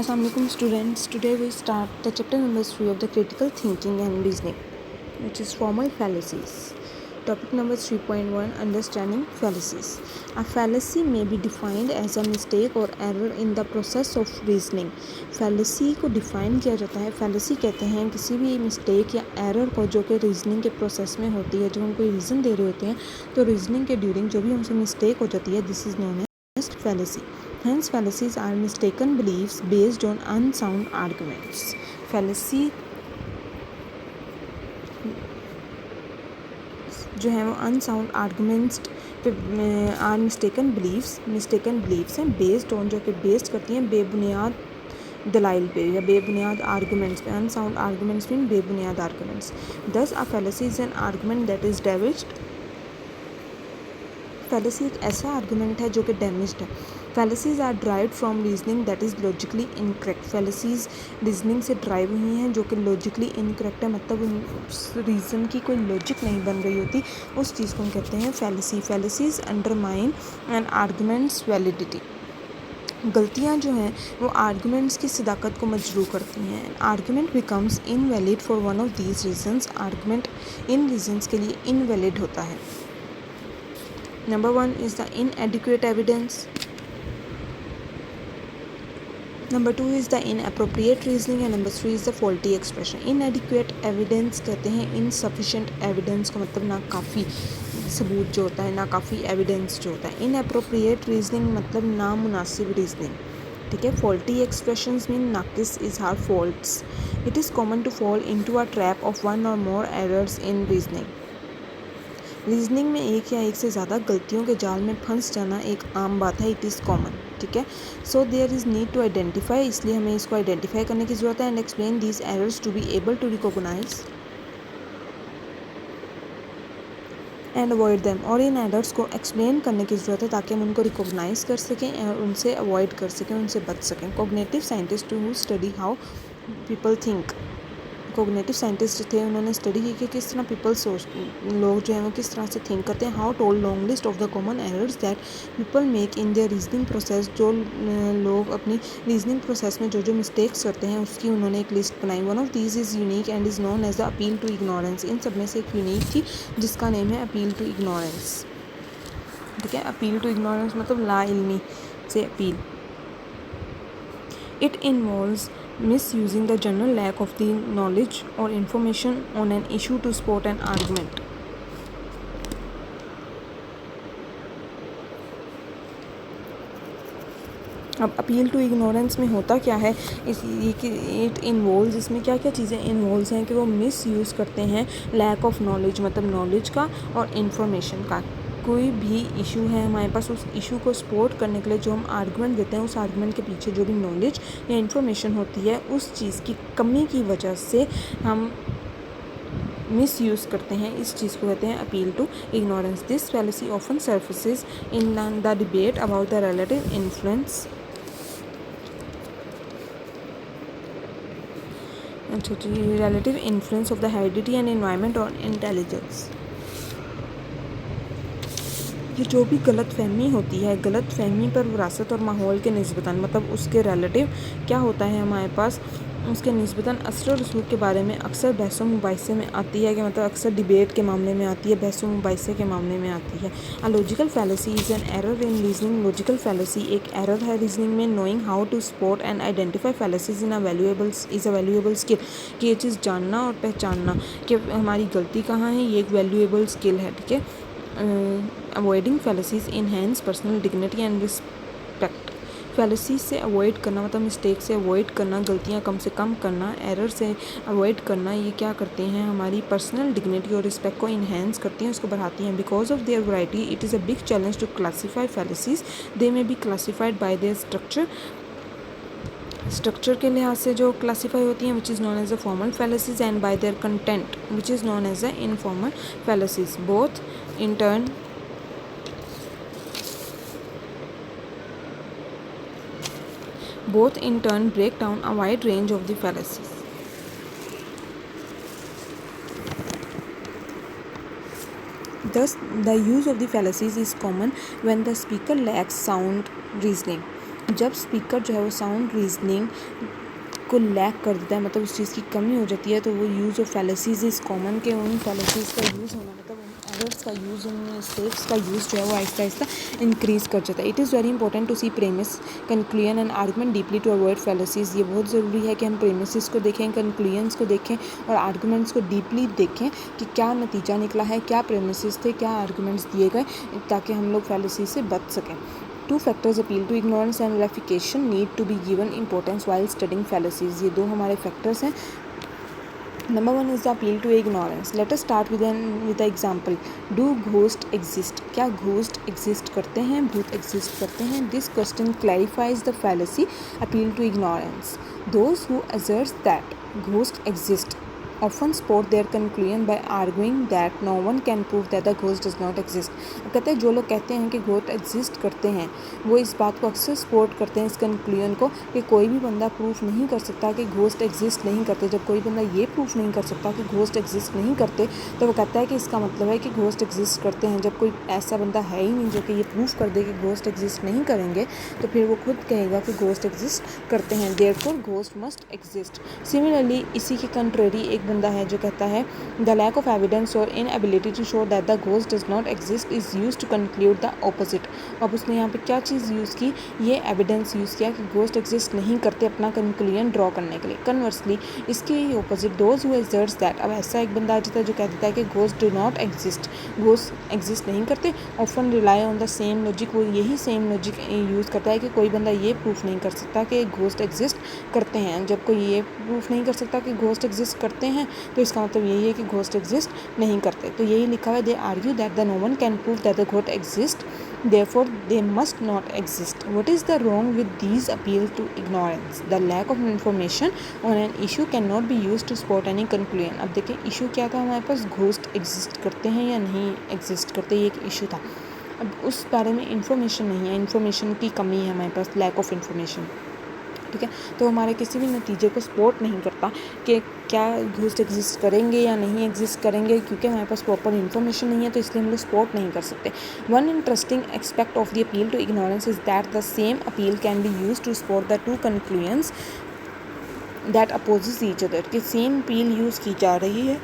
Assalamu alaikum students. Today we start the chapter number 3 of the critical thinking and reasoning, which is formal fallacies. Topic number 3.1, understanding fallacies. A fallacy may be defined as a mistake or error in the process of reasoning. Fallacy को define किया जाता है. Fallacy कहते हैं किसी भी mistake या error को जो कि reasoning के process में होती है, जो हम कोई reason दे रहे होते हैं, तो reasoning के during जो भी हमसे mistake हो जाती है, this is known as fallacy. Hence, fallacies are mistaken beliefs based on unsound arguments. Fallacy जो है वो unsound arguments are mistaken beliefs हैं based on, जो कि based करती हैं बेबुनियाद दलाइल पे या बेबुनियाद आर्गूमेंट्स पे. unsound arguments mean बेबुनियाद arguments. Thus, a fallacy is an argument that is damaged. Fallacy एक ऐसा आर्गूमेंट है जो कि डैमेज्ड है. Fallacies are derived from reasoning that is logically incorrect. Fallacies reasoning से ड्राइव हुई हैं जो कि लॉजिकली इनकरेक्ट है, मतलब उस रीज़न की कोई लॉजिक नहीं बन रही होती, उस चीज़ को हम कहते हैं fallacy. फैलेसीज undermine and arguments validity. गलतियाँ जो हैं वो आर्गूमेंट्स की सदाकत को मजरूह करती हैं. Argument becomes invalid for one of these reasons. Argument इन रीजन्स के लिए इनवैलिड होता है. Number 1 is the inadequate evidence. Number 2 is the inappropriate reasoning and number 3 is the faulty expression. Inadequate evidence कहते हैं insufficient evidence को, मतलब ना काफ़ी सबूत जो होता है, ना काफ़ी evidence जो होता है. Inappropriate reasoning मतलब नामुनासिब reasoning. ठीक है. Faulty expressions mean नाकिस इजहार faults. It is common to fall into a trap of one or more errors in reasoning. Reasoning में एक या एक से ज़्यादा गलतियों के जाल में फंस जाना एक आम बात है. It is common. ठीक है. So there is need to identify, इसलिए हमें इसको आइडेंटिफाई करने की ज़रूरत है. And explain these errors to be able to recognise and avoid them. और इन एरर्स को एक्सप्लेन करने की ज़रूरत है ताकि हम उनको रिकॉग्नाइज कर सकें और उनसे अवॉइड कर सकें, उनसे बच सकें. Cognitive scientist who study how people think. Cognitive scientist थे, उन्होंने स्टडी की कि किस तरह लोग जो हैं वो किस तरह से थिंक करते हैं. How told long list of the common errors that people make in their reasoning process. जो लोग अपनी रीजनिंग प्रोसेस में जो जो मिस्टेक्स करते हैं उसकी उन्होंने एक लिस्ट बनाई. One of these is unique and is known as the appeal to ignorance. इन सब में से एक यूनिक थी जिसका नेम है अपील टू इग्नोरेंस. ठीक है. अपील टू इग्नोरेंस मतलब ला इल्मी से appeal. It involves misusing the general lack of the knowledge or information on an issue to support an argument. अब अपील टू इग्नोरेंस में होता क्या है, इट इन्वॉल्व्स, इसमें क्या क्या चीज़ें इन्वॉल्व्स हैं कि वो मिस यूज़ करते हैं लैक ऑफ नॉलेज मतलब नॉलेज का और इन्फॉर्मेशन का. कोई भी इशू है हमारे पास, उस इशू को सपोर्ट करने के लिए जो हम आर्गूमेंट देते हैं, उस आर्गूमेंट के पीछे जो भी नॉलेज या इन्फॉर्मेशन होती है उस चीज़ की कमी की वजह से हम मिस यूज़ करते हैं. इस चीज़ को कहते हैं appeal to ignorance. This fallacy often surfaces in the debate about the relative influence. relative influence of the heredity and environment on intelligence. ये जो भी गलत फहमी होती है, गलत फहमी पर विरासत और माहौल के निस्बतन, मतलब उसके रिलेटिव क्या होता है हमारे पास, उसके निस्बतन असर और रसूख के बारे में अक्सर बहसों मुबाहिसे में आती है, कि मतलब अक्सर डिबेट के मामले में आती है, बहसों मुबाहिसे के मामले में आती है. A logical fallacy is an error in reasoning. Logical fallacy एक एरर है रीजनिंग में. Knowing how to spot and identify fallacies in a valuable skill. कि ये चीज़ जानना और पहचानना कि हमारी गलती कहाँ है, ये एक वैल्यूएबल स्किल है. ठीक है. Avoiding फैलेसीज enhance personal dignity and respect. फैलेसीज से अवॉइड करना मतलब मिस्टेक से अवॉइड करना, गलतियाँ कम से कम करना, एरर से अवॉइड करना, ये क्या करते हैं, हमारी पर्सनल डिग्निटी और रिस्पेक्ट को इन्हेंस करती हैं, उसको बढ़ाती हैं. Because of their variety it is a big challenge to classify fallacies. They may be classified by their structure के लिहाज से जो क्लासीफाई होती हैं, which is known as a formal fallacies, and by their content which is known as a informal fallacies. Both in turn break down a wide range of the fallacies. Thus, the use of the fallacies is common when the speaker lacks sound reasoning. जब speaker जो है वो sound reasoning को lack कर देता है, मतलब उस चीज़ की कमी हो जाती है, तो वो यूज़ ऑफ फैलेसीज इज़ कॉमन के उन फैलेसीज़ का यूज़ होना, मतलब उन एरर्स का यूज़, उन मिस्टेक्स का यूज़ जो है वो आहिस्ता आहिस्ता इंक्रीज़ कर जाता है। It is very important to see premise, conclusion and argument deeply to avoid fallacies. ये बहुत ज़रूरी है कि हम प्रेमिसेस को देखें, कंक्लूजन्स को देखें और आर्गूमेंट्स को डीपली देखें कि क्या नतीजा निकला है, क्या प्रेमिसेस थे, क्या आर्गूमेंट्स दिए गए, ताकि हम लोग फैलेसी से बच सकें। Two factors appeal to ignorance and verification need to be given importance while studying fallacies. ये दो हमारे factors हैं। Number one is the appeal to ignorance. Let us start with the example. Do ghost exist? क्या ghost exist करते हैं, भूत exist करते हैं? This question clarifies the fallacy appeal to ignorance. Those who assert that ghost exist often support their conclusion by arguing that no one can prove that the ghost does not exist. कहते हैं जो लोग कहते हैं कि ghost exist करते हैं वो इस बात को अक्सर सपोर्ट करते हैं, इस कंक्लूजन को, कि कोई भी बंदा प्रूफ नहीं कर सकता कि घोस्ट एग्जिस्ट नहीं करते। जब कोई बंदा ये प्रूफ नहीं कर सकता कि घोस्ट एग्जिस्ट नहीं करते तो वो कहता है कि इसका मतलब है कि घोस्ट एग्जिस्ट करते हैं। जब कोई ऐसा बंदा है ही नहीं जो कि ये प्रूफ कर दे कि घोस्ट एग्जिस्ट नहीं करेंगे, तो फिर वो खुद कहेगा कि घोस्ट एग्जिस्ट करते हैं, therefore ghost must exist. Similarly इसी के कंट्रेरी एक बंदा है जो कहता है the lack of evidence or inability to show that the ghost does not exist is used to conclude the opposite. अब उसने यहाँ पे क्या चीज़ यूज़ की, ये एविडेंस यूज़ किया कि घोस्ट एग्जिस्ट नहीं करते अपना कंक्लूजन ड्रॉ करने के लिए। कन्वर्सली इसके opposite those who asserts that, अब ऐसा एक बंदा आ जाता है जो कह देता है कि ghost do not exist, ghost exist नहीं करते, often rely on the same logic, वो यही सेम लॉजिक यूज़ करता है कि कोई बंदा ये प्रूफ नहीं कर सकता कि घोस्ट एग्जिस्ट करते हैं। जब कोई ये प्रूफ नहीं कर सकता कि घोस्ट एग्जिस्ट करते हैं तो इसका मतलब यही है कि घोस्ट एग्जिस्ट नहीं करते। तो यही लिखा हुआ है, they argue that the no one can prove that the ghost exist, therefore they must not exist. What is the wrong with these appeal to ignorance? The lack of information on an issue cannot be used to support any conclusion. अब देखिए issue क्या था हमारे पास, ghost exist करते हैं या नहीं exist करते, ये एक इशू था। अब उस बारे में इंफॉर्मेशन नहीं है, इंफॉर्मेशन की कमी है हमारे पास, लैक ऑफ इंफॉर्मेशन, ठीक है। तो हमारे किसी भी नतीजे को सपोर्ट नहीं करता कि क्या घोस्ट एग्जिस्ट करेंगे या नहीं एग्जिस्ट करेंगे, क्योंकि हमारे पास प्रॉपर इन्फॉर्मेशन नहीं है, तो इसलिए हम लोग सपोर्ट नहीं कर सकते। One interesting aspect of the appeal to ignorance is that the same appeal can be use to support the two conclusions that opposes each other, कि सेम अपील यूज़ की जा रही है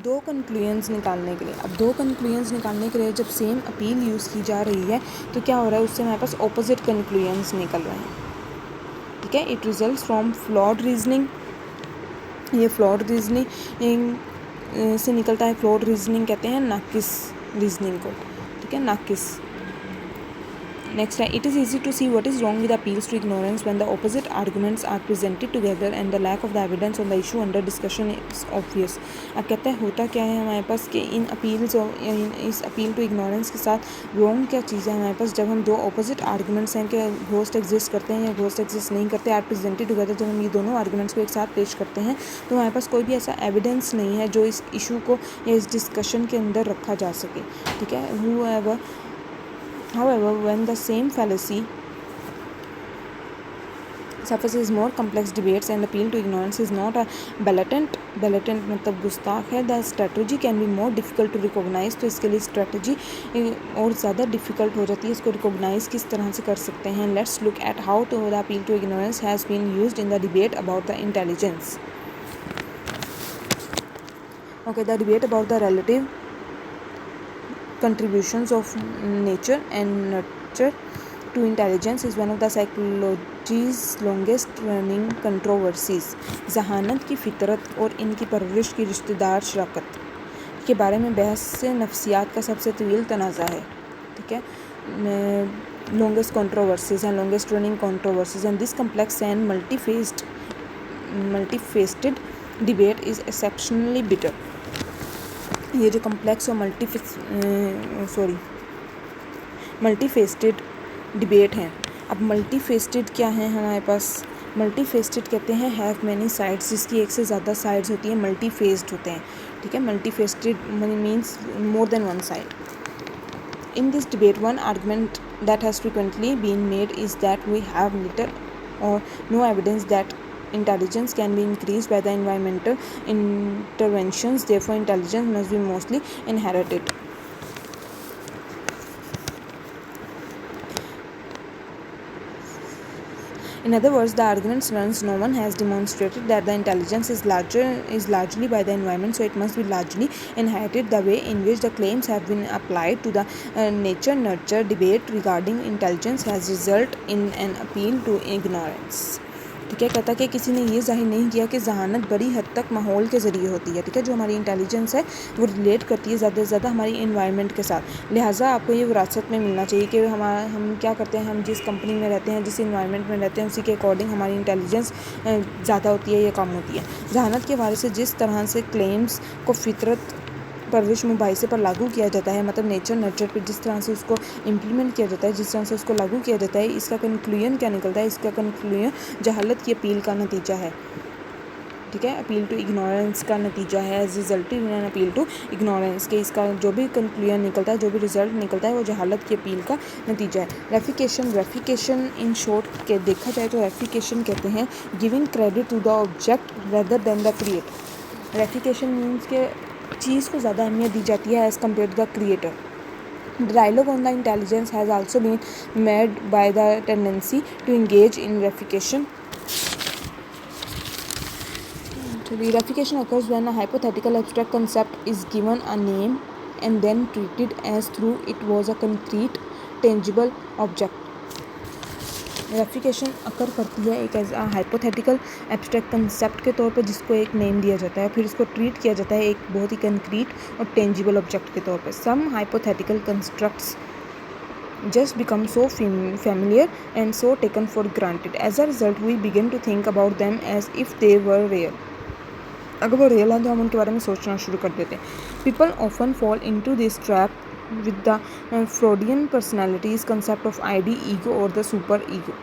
दो कंक्लूजन्स निकालने के लिए। अब दो कंक्लूजन्स निकालने के लिए जब सेम अपील यूज़ की जा रही है तो क्या हो रहा है, उससे हमारे पास ऑपोजिट कंक्लूजन्स निकल रहे हैं, ठीक है। It result from flawed reasoning, ये फ्लॉड रीजनिंग से निकलता है। फ्लॉड रीजनिंग कहते हैं नाकिस रीजनिंग को, ठीक है, नाकिस। नेक्स्ट है, it is easy to see what is wrong with appeals to ignorance when the opposite arguments are presented together and the lack of the evidence on the issue under discussion is obvious. अब कहते हैं होता क्या है हमारे पास कि इन appeals और इस अपील टू इग्नोरेंस के साथ रॉन्ग क्या चीज़ है हमारे पास, जब हम दो ऑपोजिट आर्गुमेंट्स हैं कि घोस्ट एग्जिस्ट करते हैं या घोस्ट एग्जिस्ट नहीं करते, आर प्रेजेंटेड टुगेदर, जब हम ये दोनों आर्गुमेंट्स को एक साथ पेश करते हैं तो हमारे पास कोई भी ऐसा एविडेंस नहीं है जो इस इशू को या इस डिस्कशन के अंदर रखा जा सके, ठीक है। However, when the same fallacy surfaces more complex debates and appeal to ignorance is not a blatant मतलब गुस्ताख है, the strategy can be more difficult to recognize, तो इसके लिए strategy और ज़्यादा difficult हो जाती है, इसको recognize किस तरह से कर सकते हैं। Let's look at how the appeal to ignorance has been used in the debate about the intelligence. Okay, the debate about the relative contributions of nature and nurture to intelligence is one of the psychology's longest running controversies. जहानत की फ़ितरत और इनकी परवरिश की रिश्तेदार शराकत के बारे में बहस से नफ्सियात का सबसे तवील तनाज़ा है, ठीक है। longest controversies and longest running controversies and this complex and multifaceted debate is exceptionally bitter. ये जो कम्प्लेक्स और मल्टीफेस्टेड डिबेट हैं। अब मल्टीफेस्टेड क्या है हमारे पास, मल्टीफेस्टेड कहते हैं हैव मैनी साइड्स, जिसकी एक से ज़्यादा साइड्स होती हैं, मल्टीफेस्ड होते हैं, ठीक है। Multifaceted means more than one side. In this debate one argument that has frequently been made is that we have little or no evidence that intelligence can be increased by the environmental interventions, therefore intelligence must be mostly inherited. In other words, the argument runs, no one has demonstrated that the intelligence is largely by the environment, so it must be largely inherited. The way in which the claims have been applied to the nature-nurture debate regarding intelligence has resulted in an appeal to ignorance. ठीक है, कहता कि किसी ने ये जाहिर नहीं किया कि जहानत बड़ी हद तक माहौल के ज़रिए होती है। ठीक है, जो हमारी इंटेलिजेंस है वो रिलेट करती है ज़्यादा से ज़्यादा हमारी इन्वायरमेंट के साथ, लिहाजा आपको ये विरासत में मिलना चाहिए कि हम क्या करते हैं, हम जिस कंपनी में रहते हैं, जिस इन्वायरमेंट में रहते हैं, उसी के अकॉर्डिंग हमारी इंटेलिजेंस ज़्यादा होती है या कम होती है। जहानत के हवाले से जिस तरह से क्लेम्स को फितरत परवरिश मुबाइसे पर लागू किया जाता है, मतलब नेचर नर्चर पर जिस तरह से उसको इम्प्लीमेंट किया जाता है, जिस तरह से उसको लागू किया जाता है, इसका कंक्लूजन क्या निकलता है? इसका कंक्लूजन जहालत की अपील का नतीजा है। ठीक है, अपील टू इग्नोरेंस का नतीजा है, as resulted in an appeal to ignorance के इसका जो भी कंक्लूजन निकलता है, जो भी रिजल्ट निकलता है वो जहालत की अपील का नतीजा है। रेफिकेशन इन शॉर्ट के देखा जाए तो रेफिकेशन कहते हैं giving credit to the object rather than the creator. Reification means के चीज़ को ज़्यादा अहमियत दी जाती है as compare to the creator. The dialogue on the intelligence has also been made by the tendency to engage in reification. The refication occurs when a hypothetical abstract concept is given a name and then treated as though it was a concrete, tangible object. रेफिकेशन अकर करती है एक as hypothetical abstract concept के तौर पर, जिसको एक name दिया जाता है, फिर इसको ट्रीट किया जाता है एक बहुत ही कंक्रीट और टेंजिबल ऑब्जेक्ट के तौर पर। Some hypothetical constructs just become so familiar and so taken for granted. As a result, we begin to think about them as if they were real. अगर वो रियल है तो हम उनके बारे में सोचना शुरू कर देते हैं। People often fall into this trap with the Freudian personalities concept of id, ego और द सुपर ईगो।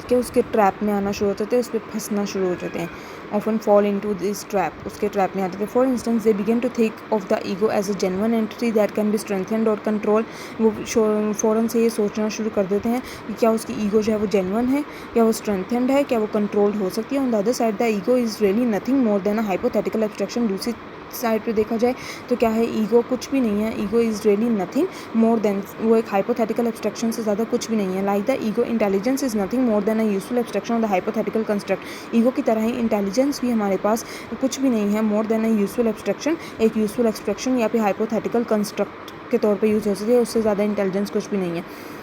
कि उसके ट्रैप में आना शुरू हो जाते हैं, उस पर फंसना शुरू हो जाते हैं। Often fall into this trap, उसके ट्रैप में आते थे। For instance they begin to think of the ego as a genuine entity that can be strengthened or control. वो फ़ौरन से ये सोचना शुरू कर देते हैं कि क्या उसकी ईगो जो है वो जेन्युइन है, क्या वो स्ट्रेंथेंड है, क्या वो कंट्रोल हो सकती है। On the other side the ego is really nothing more than a hypothetical abstraction. दूसरी साइड पे देखा जाए तो क्या है, ईगो कुछ भी नहीं है। Ego is really nothing more than, वो एक हाइपोथेटिकल एब्स्ट्रैक्शन से ज़्यादा कुछ भी नहीं है। Like the ego, intelligence is nothing more than a useful abstraction of the hypothetical construct. Ego की तरह ही इंटेलिजेंस भी हमारे पास कुछ भी नहीं है more than a useful abstraction, एक यूजफुल एब्स्ट्रैक्शन या फिर हाइपोथेटिकल कंस्ट्रक्ट के तौर पर यूज़ हो सकती है। उससे ज़्यादा इंटेलिजेंस कुछ भी नहीं है।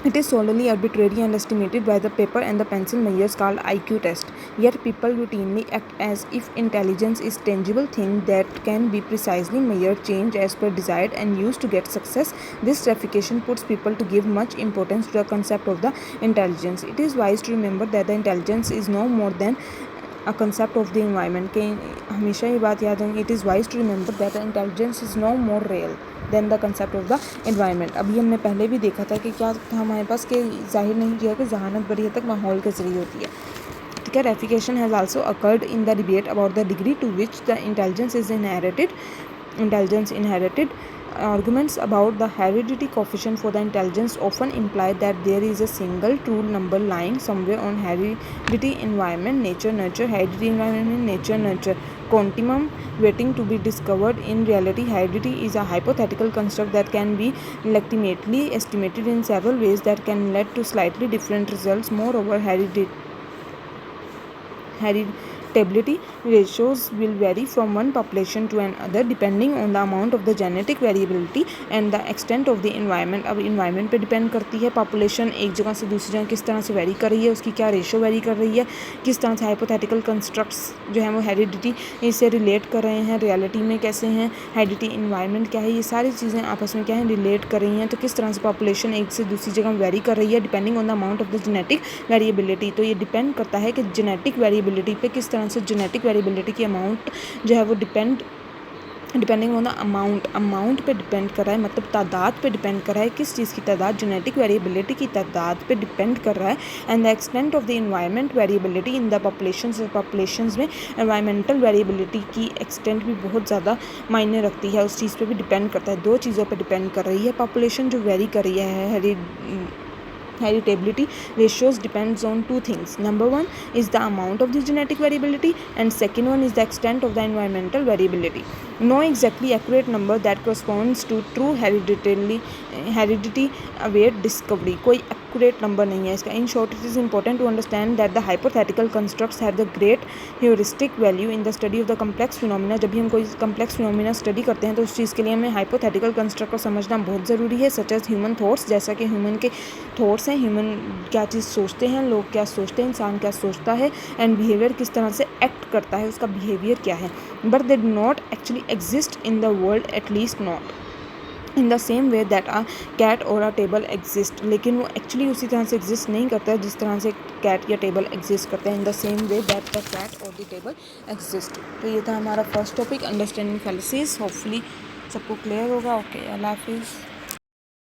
It is solely arbitrary and estimated by the paper and the pencil measures called IQ test. Yet people routinely act as if intelligence is tangible thing that can be precisely measured, changed as per desired and used to get success. This reification puts people to give much importance to the concept of the intelligence. It is wise to remember that the intelligence is no more than a concept of the environment. के हमेशा ये बात याद रखें, it is wise to remember that the intelligence is no more real than the concept of the environment. अभी हमने पहले भी देखा था कि क्या था हमारे पास के जाहिर नहीं किया कि जहानत बड़ी हद तक माहौल के ज़रिए होती है। ठीक है, replication has also occurred in the debate about the degree to which the intelligence is inherited. Arguments about the heredity coefficient for the intelligence often imply that there is a single true number lying somewhere on heredity environment, nature nurture, heredity environment, nature nurture continuum waiting to be discovered. In reality, heredity is a hypothetical construct that can be legitimately estimated in several ways that can lead to slightly different results. Moreover, heritability ratios will vary from one population to another depending on the amount of the genetic variability and the extent of the environment. अब environment पे depend करती है population एक जगह से दूसरी जगह किस तरह से vary कर रही है, उसकी क्या ratio vary कर रही है, किस तरह से hypothetical constructs जो हैं वो heredity इससे relate कर रहे हैं, reality में कैसे हैं, heredity environment क्या है, ये सारी चीज़ें आपस में क्या है relate कर रही हैं। तो किस तरह से population एक से दूसरी जगह vary कर रही है depending on the amount of the genetic variability। तो ये depend करता है कि genetic variability पे किस तरह से जेनेटिक वेरिएबिलिटी की अमाउंट जो है वो डिपेंडिंग ऑन द अमाउंट पे डिपेंड कर रहा है, मतलब तादाद पे डिपेंड कर रहा है। किस चीज़ की तादाद, जेनेटिक वेरिएबिलिटी की तादाद पे डिपेंड कर रहा है। And the extent of the environment variability in the populations में एनवायरमेंटल वेरिएबिलिटी की एक्सटेंट भी बहुत ज़्यादा मायने रखती है, उस चीज़ पे भी डिपेंड करता है। दो चीज़ों पे डिपेंड कर रही है। पॉपुलेशन जो वेरी कर रही है heritability ratios depends on two things. Number one is the amount of the genetic variability, and second one is the extent of the environmental variability. No exactly accurate number that corresponds to true heredity await discovery. कोई accurate number नहीं है इसका. In short, it is important to understand that the hypothetical constructs have the great heuristic value in the study of the complex phenomena. जब भी हम कोई complex phenomena study करते हैं तो उस चीज़ के लिए हमें hypothetical construct को समझना बहुत ज़रूरी है. such as human thoughts, जैसा कि human के थॉट्स हैं, ह्यूमन क्या चीज़ सोचते हैं, लोग क्या सोचते हैं, इंसान क्या सोचता है, एंड बिहेवियर किस तरह से एक्ट करता है, उसका बिहेवियर क्या है. But they do not actually exist in the world, at least not in the same way that a cat or a table exist. लेकिन वो एक्चुअली उसी तरह से एग्जिस्ट नहीं करता है जिस तरह से कैट या टेबल एग्जिस्ट करता है. In the same way that the cat or the table exist. तो ये था हमारा first topic, understanding fallacies. Hopefully सबको क्लियर होगा. ओके, अल्लाह हाफिज़.